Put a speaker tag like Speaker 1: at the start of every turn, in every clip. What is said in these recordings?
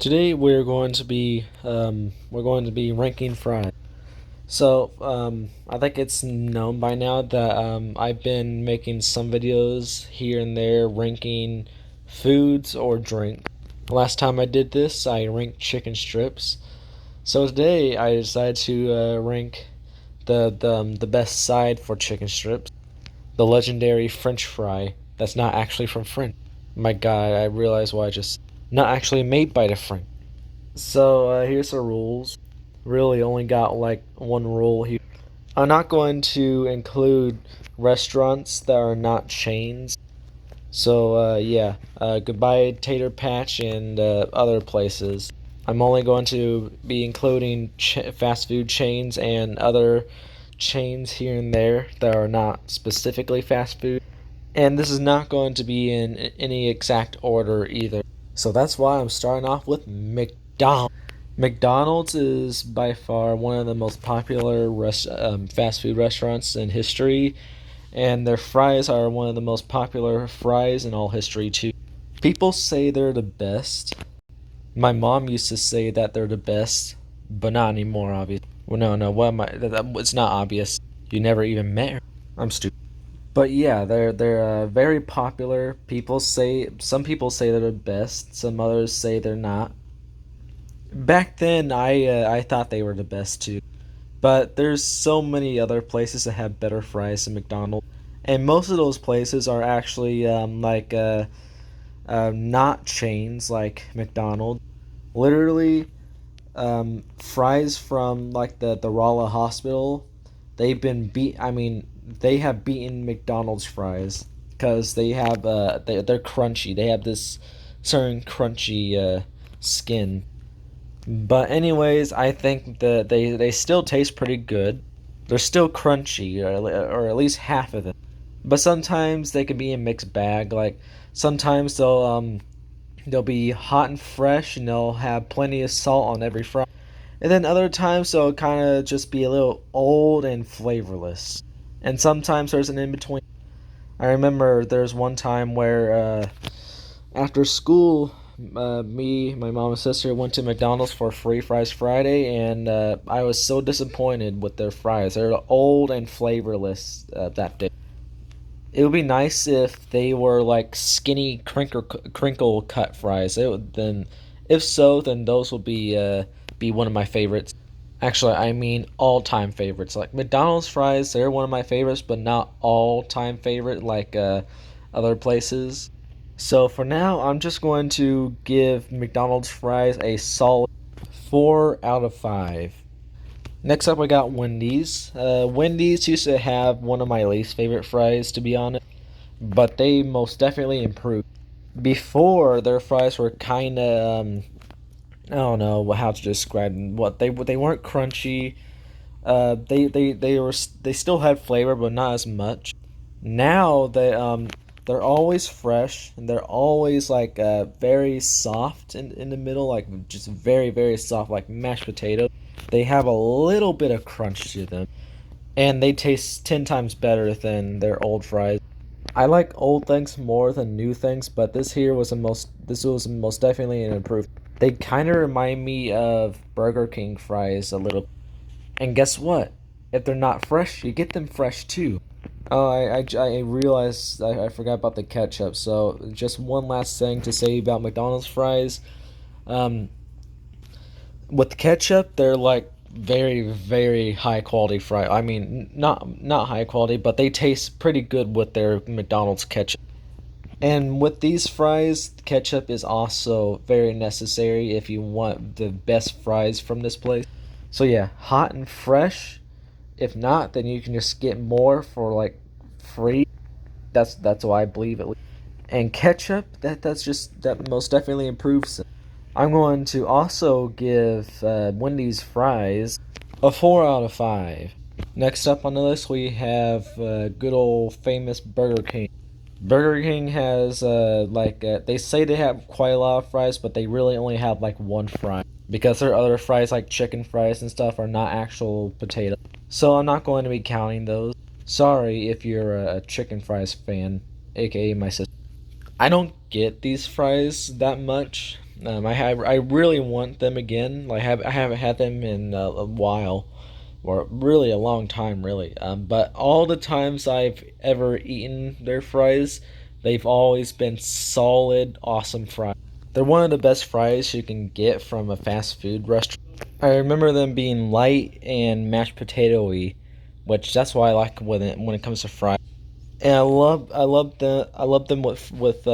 Speaker 1: Today we're going to be ranking fries. I think it's known by now that I've been making some videos here and there ranking foods or drink. Last time I did this, I ranked chicken strips. So today I decided to rank the best side for chicken strips, the legendary French fry. That's not actually from French. My God, I realize why I just not actually made by the French. Here's the rules. Really, only got like one rule here. I'm not going to include restaurants that are not chains. Goodbye Tater Patch and other places. I'm only going to be including fast food chains and other chains here and there that are not specifically fast food. And this is not going to be in any exact order either. So that's why I'm starting off with McDonald's. McDonald's is by far one of the most popular fast food restaurants in history, and their fries are one of the most popular fries in all history, too. People say they're the best. My mom used to say that they're the best, but not anymore, obviously. Well, no, what am I? It's not obvious. You never even met her. I'm stupid. But yeah, they're very popular. Some people say they're the best. Some others say they're not. Back then, I thought they were the best too. But there's so many other places that have better fries than McDonald's, and most of those places are actually not chains like McDonald's. Literally, fries from like the Rolla Hospital, they've been beat. I mean, they have beaten McDonald's fries because they're crunchy. They have this certain crunchy skin. But anyways, I think that they still taste pretty good. They're still crunchy, or at least half of them. But sometimes they can be a mixed bag. Like sometimes they'll be hot and fresh, and they'll have plenty of salt on every fry. And then other times they'll kind of just be a little old and flavorless. And sometimes there's an in between. I remember there's one time where after school, me, my mom, and sister went to McDonald's for Free Fries Friday, and I was so disappointed with their fries. They're old and flavorless that day. It would be nice if they were like skinny crinkle cut fries. If so, then those will be one of my favorites. Actually, I mean all time favorites. Like McDonald's fries, they're one of my favorites, but not all time favorite like other places. So for now, I'm just going to give McDonald's fries a solid 4 out of 5. Next up, I got Wendy's. Wendy's used to have one of my least favorite fries, to be honest, but they most definitely improved. Before, their fries were kind of, I don't know how to describe them. They weren't crunchy. They still had flavor, but not as much. Now they're always fresh, and they're always like very soft in the middle, like just very soft, like mashed potato. They have a little bit of crunch to them, and they taste 10 times better than their old fries. I like old things more than new things, but this was most definitely an improvement. They kind of remind me of Burger King fries a little. And guess what? If they're not fresh, you get them fresh too. Oh, I realized I forgot about the ketchup. So just one last thing to say about McDonald's fries. Um, with ketchup, they're like very high quality fry. I mean, not high quality, but they taste pretty good with their McDonald's ketchup. And with these fries, ketchup is also very necessary if you want the best fries from this place. So yeah, hot and fresh. If not, then you can just get more for like free. That's why I believe it. And ketchup, that most definitely improves it. I'm going to also give Wendy's fries a 4 out of 5. Next up on the list, we have good old famous Burger King. Burger King has they say they have quite a lot of fries, but they really only have like one fry because their other fries like chicken fries and stuff are not actual potato. So I'm not going to be counting those. Sorry if you're a chicken fries fan, aka my sister. I don't get these fries that much. I really want them again. Like I haven't had them in a while, or really a long time, really. But all the times I've ever eaten their fries, they've always been solid, awesome fries. They're one of the best fries you can get from a fast food restaurant. I remember them being light and mashed potatoy, which that's why I like when it comes to fries. And I love them I love them with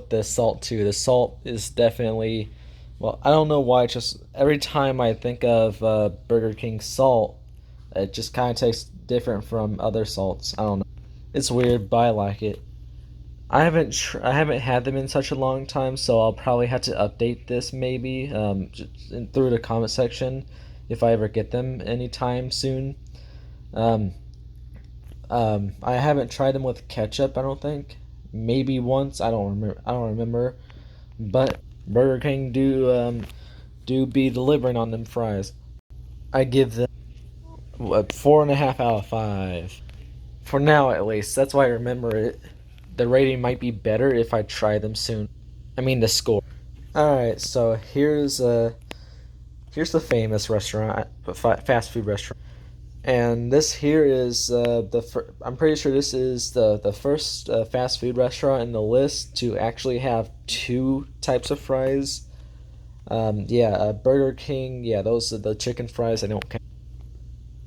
Speaker 1: the salt too. The salt is definitely, well, I don't know why. Just every time I think of Burger King salt, it just kind of tastes different from other salts. I don't know. It's weird, but I like it. I haven't had them in such a long time, so I'll probably have to update this maybe through the comment section if I ever get them anytime soon. Um, I haven't tried them with ketchup. I don't think. Maybe once. I don't remember. I don't remember. But Burger King do be delivering on them fries. I give them a 4.5 out of 5 for now at least. That's why I remember it. The rating might be better if I try them soon. I mean the score. All right, so here's the famous restaurant, fast food restaurant. And this here is I'm pretty sure this is the first fast food restaurant in the list to actually have two types of fries. Yeah, Burger King, yeah, those are the chicken fries. I don't count.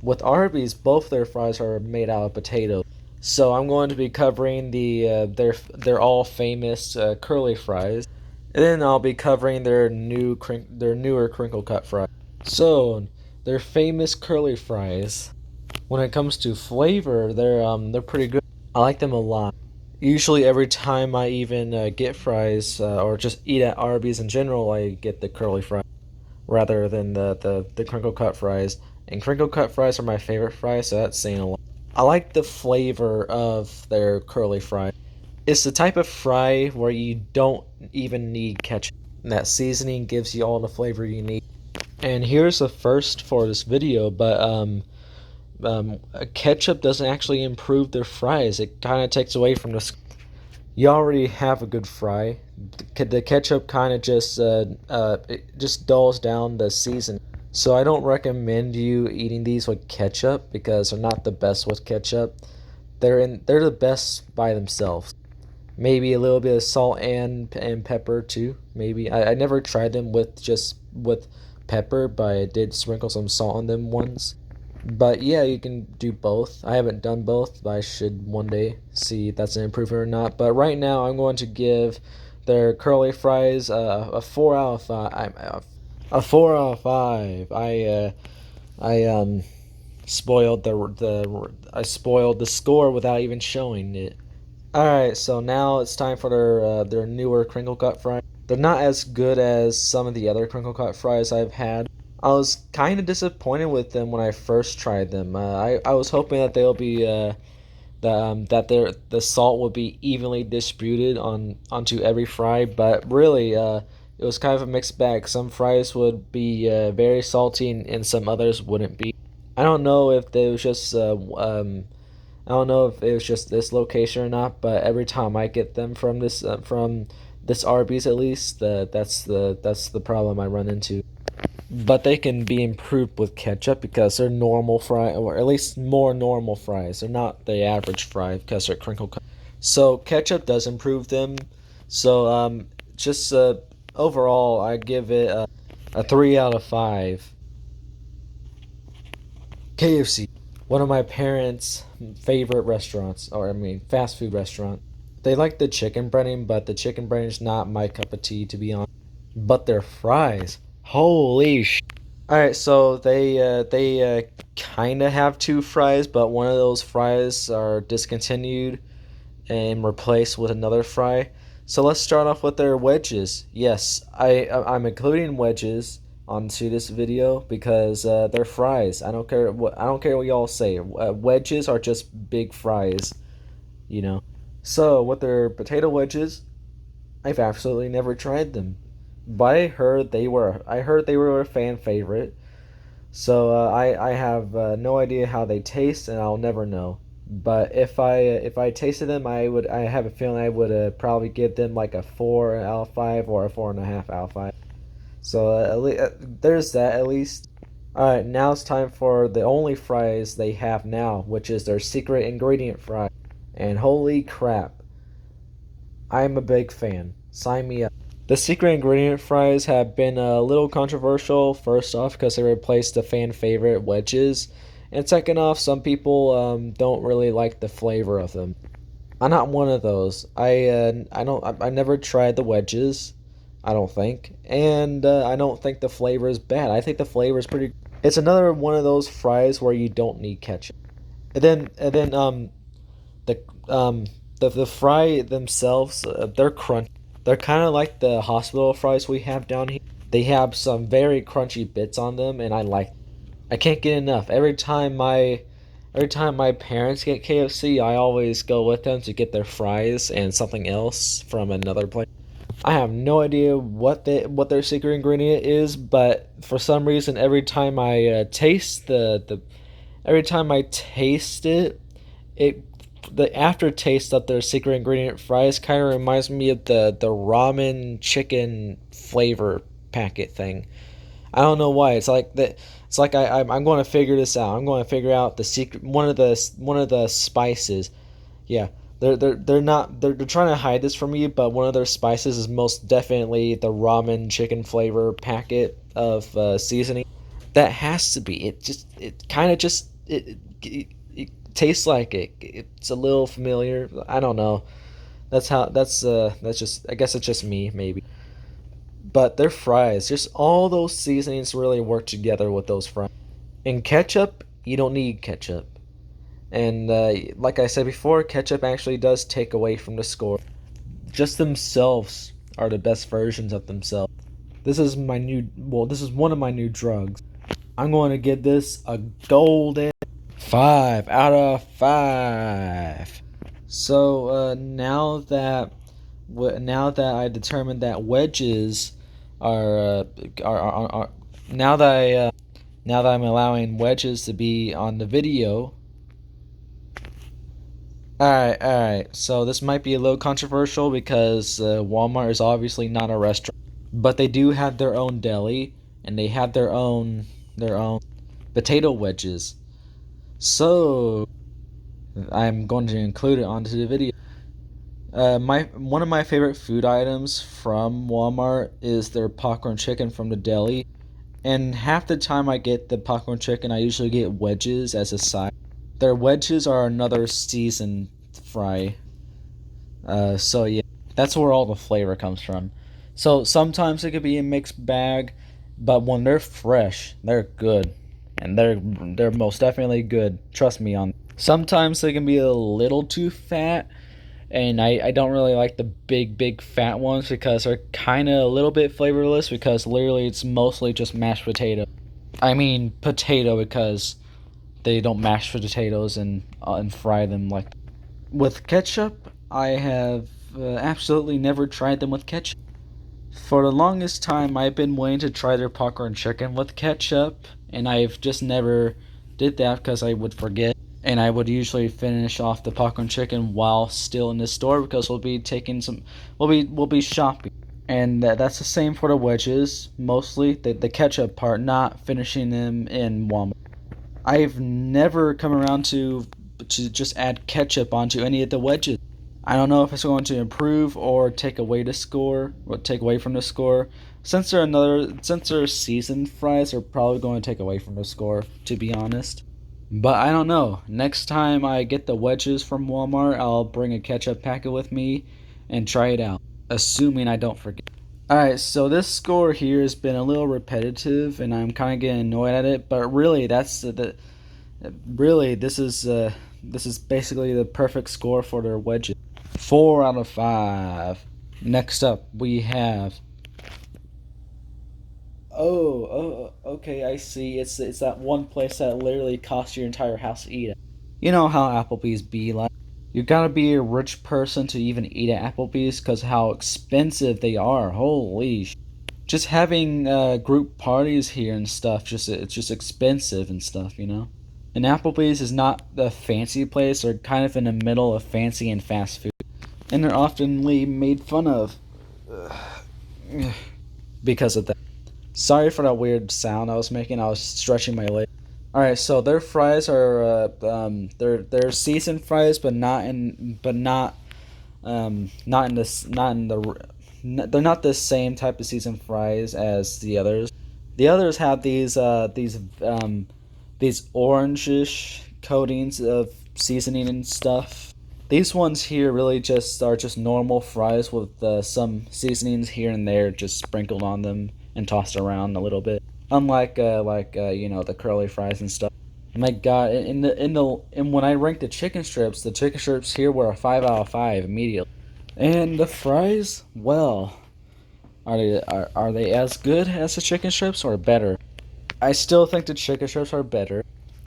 Speaker 1: With Arby's, both their fries are made out of potato. So I'm going to be covering their all famous curly fries, and then I'll be covering their newer crinkle cut fries. So their famous curly fries. When it comes to flavor, they're pretty good. I like them a lot. Usually, every time I even get fries or just eat at Arby's in general, I get the curly fries rather than the crinkle cut fries. And crinkle cut fries are my favorite fries, so that's saying a lot. I like the flavor of their curly fries. It's the type of fry where you don't even need ketchup. That seasoning gives you all the flavor you need. And here's the first for this video, but ketchup doesn't actually improve their fries. It kind of takes away from the. You already have a good fry. The ketchup kind of it just dulls down the season. So I don't recommend you eating these with ketchup because they're not the best with ketchup. They're the best by themselves. Maybe a little bit of salt and pepper too. Maybe I never tried them with pepper, but I did sprinkle some salt on them once. But yeah, you can do both. I haven't done both, but I should one day see if that's an improvement or not. But right now, I'm going to give their curly fries a 4 out of 5. A 4 out of 5. I spoiled I spoiled the score without even showing it. All right, so now it's time for their newer crinkle cut fries. They're not as good as some of the other crinkle cut fries I've had. I was kind of disappointed with them when I first tried them. I was hoping that they'll be that the salt will be evenly distributed onto every fry, but really it was kind of a mixed bag. Some fries would be very salty and some others wouldn't be. I don't know if it was just I don't know if it was just this location or not, but every time I get them from this Arby's at least, that's the problem I run into. But they can be improved with ketchup because they're normal fry, or at least more normal fries. They're not the average fry because they're crinkle cut. So ketchup does improve them. So just overall, I give it a 3 out of 5. KFC, one of my parents' favorite restaurants, or I mean, fast food restaurant. They like the chicken breading, but the chicken breading is not my cup of tea, to be honest. But their fries, holy sh! All right, so they kind of have two fries, but one of those fries are discontinued and replaced with another fry. So let's start off with their wedges. Yes, I'm including wedges onto this video because they're fries. I don't care what y'all say. Wedges are just big fries, you know. So with their potato wedges, I've absolutely never tried them, but I heard they were a fan favorite. So I have no idea how they taste, and I'll never know. But if I tasted them, I have a feeling I would probably give them like a 4 out of 5 or a 4.5 out of 5. So there's that at least. All right, now it's time for the only fries they have now, which is their secret ingredient fry. And holy crap, I'm a big fan. Sign me up. The secret ingredient fries have been a little controversial. First off, because they replaced the fan favorite wedges, and second off, some people don't really like the flavor of them. I'm not one of those. I don't I never tried the wedges. I don't think, and I don't think the flavor is bad. I think the flavor is pretty. It's another one of those fries where you don't need ketchup. And then the um the fry themselves, they're crunch. They're kind of like the hospital fries we have down here. They have some very crunchy bits on them, and I can't get enough. Every time my parents get KFC, I always go with them to get their fries and something else from another place. I have no idea what their secret ingredient is, but for some reason, every time I taste it, it the aftertaste of their secret ingredient fries kind of reminds me of the ramen chicken flavor packet thing. I don't know why. It's like that. It's like I'm going to figure this out. I'm going to figure out the secret one of the spices. Yeah, they're not they're trying to hide this from me, but one of their spices is most definitely the ramen chicken flavor packet of seasoning. That has to be. It kind of just it tastes like it. It's a little familiar. I don't know. That's just I guess it's just me maybe. But their fries, just all those seasonings really work together with those fries. And ketchup, you don't need ketchup. And like I said before, ketchup actually does take away from the score. Just themselves are the best versions of themselves. This is one of my new drugs. I'm going to give this a golden 5 out of 5. So now that I determined that wedges are now that now that I'm allowing wedges to be on the video. All right. So this might be a little controversial because Walmart is obviously not a restaurant, but they do have their own deli and they have their own potato wedges. So I'm going to include it onto the video. My one of my favorite food items from Walmart is their popcorn chicken from the deli. And half the time I get the popcorn chicken, I usually get wedges as a side. Their wedges are another seasoned fry. So yeah, that's where all the flavor comes from. So sometimes it could be a mixed bag, but when they're fresh, they're good, and they're most definitely good. Trust me on. Sometimes they can be a little too fat, and I don't really like the big fat ones because they're kind of a little bit flavorless because literally it's mostly just mashed potato. I mean potato because they don't mash potatoes and fry them like with ketchup. I have absolutely never tried them with ketchup. For the longest time, I've been waiting to try their popcorn chicken with ketchup, and I've just never did that because I would forget. And I would usually finish off the popcorn chicken while still in the store because we'll be shopping. And that's the same for the wedges, mostly the ketchup part, not finishing them in Walmart. I've never come around to just add ketchup onto any of the wedges. I don't know if it's going to improve or take away from the score. Since they're seasoned fries, they're probably going to take away from the score, to be honest. But I don't know. Next time I get the wedges from Walmart, I'll bring a ketchup packet with me and try it out, assuming I don't forget. Alright, so this score here has been a little repetitive and I'm kind of getting annoyed at it, but really really this is basically the perfect score for their wedges. 4 out of 5. Next up, we have. Okay, I see. It's that one place that literally costs your entire house to eat at. You know how Applebee's be like. You gotta be a rich person to even eat at Applebee's because how expensive they are. Holy just having group parties here and stuff. Just it's just expensive and stuff. You know.
Speaker 2: And Applebee's is not the fancy place, they're kind of in the middle of fancy and fast food. And they're oftenly made fun of because of that. Sorry for that weird sound I was making. I was stretching my leg. All right, so their fries are they're seasoned fries, but not in this not in the they're not the same type of seasoned fries as the others. The others have these orangish coatings of seasoning and stuff. These ones here really just are just normal fries with some seasonings here and there just sprinkled on them and tossed around a little bit. Unlike the curly fries and stuff. My God, in when I ranked the chicken strips here were a 5 out of 5 immediately. And the fries, well, are they as good as the chicken strips or better? I still think the chicken strips are better,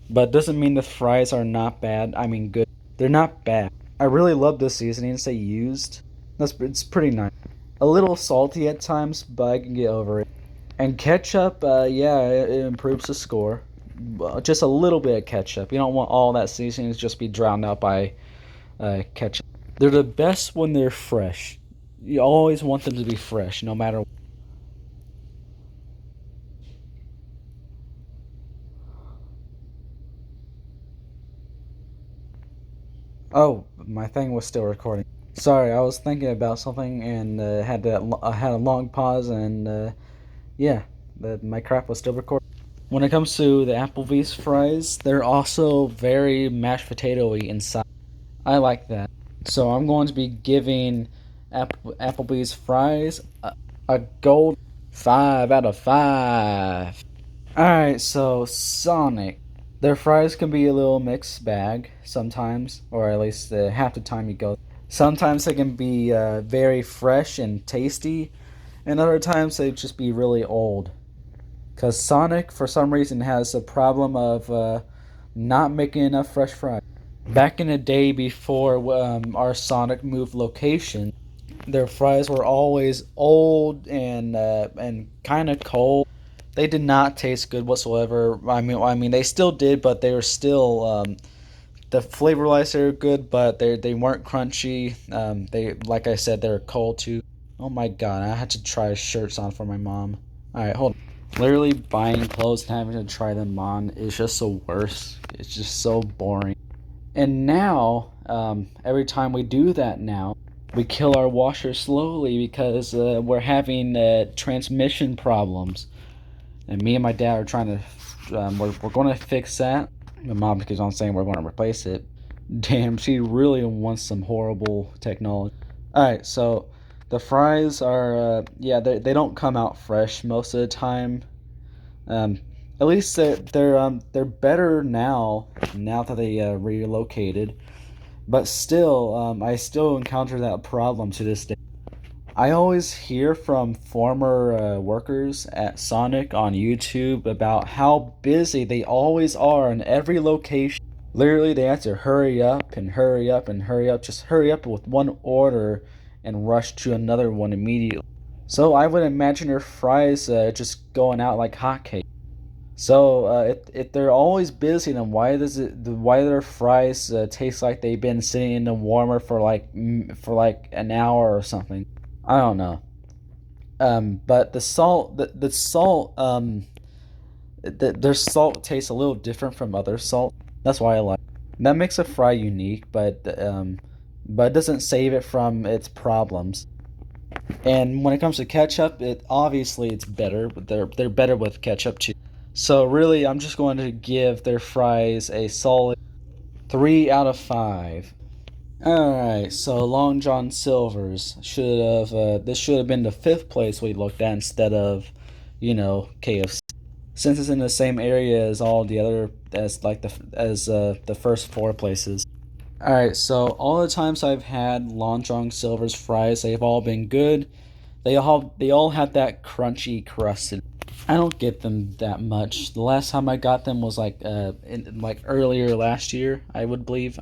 Speaker 2: but it doesn't mean the fries are not bad. I mean good. They're not bad. I really love the seasonings they used. It's pretty nice. A little salty at times, but I can get over it. And ketchup, yeah, it improves the score. Just a little bit of ketchup. You don't want all that seasoning to just be drowned out by ketchup. They're the best when they're fresh. You always want them to be fresh, no matter. Oh, my thing was still recording. Sorry, I was thinking about something and I had a long pause and yeah, my crap was still recording. When it comes to the Applebee's fries, they're also very mashed potatoy inside. I like that. So I'm going to be giving Applebee's fries a gold 5 out of 5. Alright, so Sonic. Their fries can be a little mixed bag sometimes, or at least half the time you go. Sometimes they can be very fresh and tasty, and other times they just be really old. Because Sonic, for some reason, has a problem of not making enough fresh fries. Back in the day before our Sonic moved location, their fries were always old and kind of cold. They did not taste good whatsoever. I mean, they still did, but they were still the flavor wise they were good, but they weren't crunchy. They like I said, they were cold too. Oh my God, I had to try shirts on for my mom. All right, hold on. Literally buying clothes and having to try them on is just the worst. It's just so boring. And now, every time we do that now, we kill our washer slowly because we're having transmission problems. And me and my dad are trying to, we're going to fix that. My mom keeps on saying we're going to replace it. Damn, she really wants some horrible technology. Alright, so the fries are, yeah, they don't come out fresh most of the time. Um, at least they're better now that they relocated. But still, I still encounter that problem to this day. I always hear from former workers at Sonic on YouTube about how busy they always are in every location. Literally, they have to hurry up and hurry up and hurry up. Just hurry up with one order and rush to another one immediately. So I would imagine their fries just going out like hotcakes. So if they're always busy, then why do their fries taste like they've been sitting in the warmer for like an hour or something? I don't know. But the salt their salt tastes a little different from other salt. That's why I like. That makes a fry unique, but it doesn't save it from its problems. And when it comes to ketchup, it obviously it's better. But they're better with ketchup too. So really, I'm just going to give their fries a solid 3 out of 5. All right, so Long John Silver's should have this should have been the fifth place we looked at instead of, KFC. Since it's in the same area as all the other as like the first four places. All right, so all the times I've had Long John Silver's fries, they've all been good. They all have that crunchy crust. I don't get them that much. The last time I got them was like earlier last year, I would believe.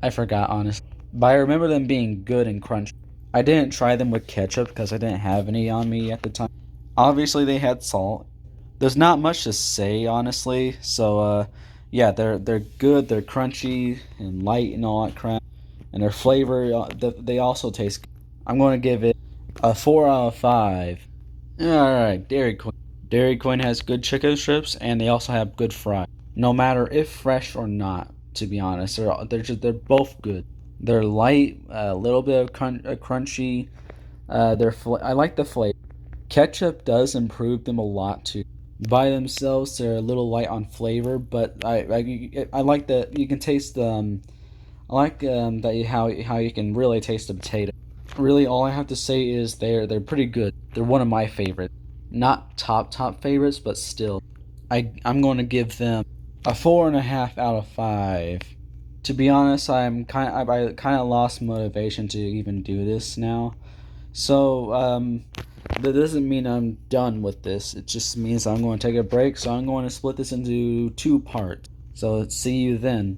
Speaker 2: I forgot honestly. But I remember them being good and crunchy. I didn't try them with ketchup because I didn't have any on me at the time. Obviously they had salt. There's not much to say honestly, so Yeah, they're good. They're crunchy and light and all that crap, and their flavor they also taste good. I'm going to give it a 4 out of 5. All right, Dairy Queen. Dairy Queen has good chicken strips, and they also have good fries. No matter if fresh or not, to be honest, they're both good. They're light, a little bit of crunchy. I like the flavor. Ketchup does improve them a lot too. By themselves, they're a little light on flavor, but I like that you can taste them. I like that how you can really taste the potato. Really, all I have to say is they're pretty good. They're one of my favorites. Not top favorites, but still, I'm going to give them a 4.5 out of 5. To be honest, I kind of lost motivation to even do this now. So that doesn't mean I'm done with this. It just means I'm going to take a break. So I'm going to split this into 2 parts. So let's see you then.